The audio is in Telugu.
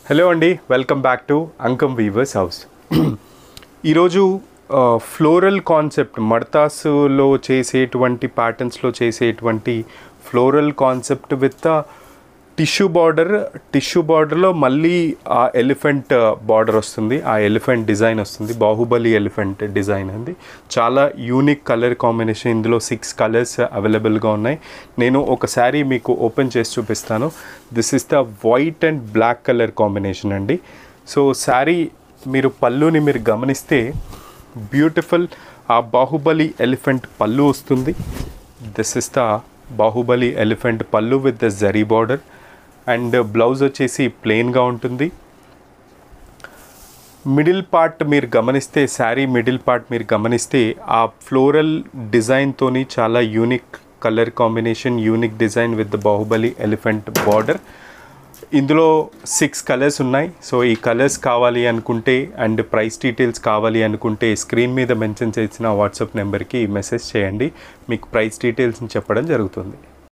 హలో అండి, welcome back to Ankam weavers house. ఈరోజు ఫ్లోరల్ కాన్సెప్ట్ మడతాసులో చేసేటువంటి ప్యాటర్న్స్లో చేసేటువంటి ఫ్లోరల్ కాన్సెప్ట్ విత్ టిష్యూ బార్డర్లో మళ్ళీ ఆ ఎలిఫెంట్ బార్డర్ వస్తుంది, ఆ ఎలిఫెంట్ డిజైన్ వస్తుంది. బాహుబలి ఎలిఫెంట్ డిజైన్ అండి. చాలా యూనిక్ కలర్ కాంబినేషన్. ఇందులో 6 కలర్స్ అవైలబుల్గా ఉన్నాయి. నేను ఒక శారీ మీకు ఓపెన్ చేసి చూపిస్తాను. This is the white and black colour combination అండి. సో శారీ మీరు పళ్ళుని మీరు గమనిస్తే బ్యూటిఫుల్ ఆ బాహుబలి ఎలిఫెంట్ పళ్ళు వస్తుంది. This is the Baahubali elephant pallu with the zari border and blouse వచ్చేసి ప్లెయిన్గా ఉంటుంది. మిడిల్ పార్ట్ మీరు గమనిస్తే, శారీ మిడిల్ పార్ట్ మీరు గమనిస్తే ఆ ఫ్లోరల్ డిజైన్తోని చాలా unique colour combination, unique design with the Baahubali elephant border. ఇందులో 6 కలర్స్ ఉన్నాయి. సో ఈ కలర్స్ కావాలి అనుకుంటే అండ్ ప్రైస్ డీటెయిల్స్ కావాలి అనుకుంటే స్క్రీన్ మీద మెన్షన్ చేసిన వాట్సాప్ నెంబర్కి మెసేజ్ చేయండి. మీకు ప్రైస్ డీటెయిల్స్ని చెప్పడం జరుగుతుంది.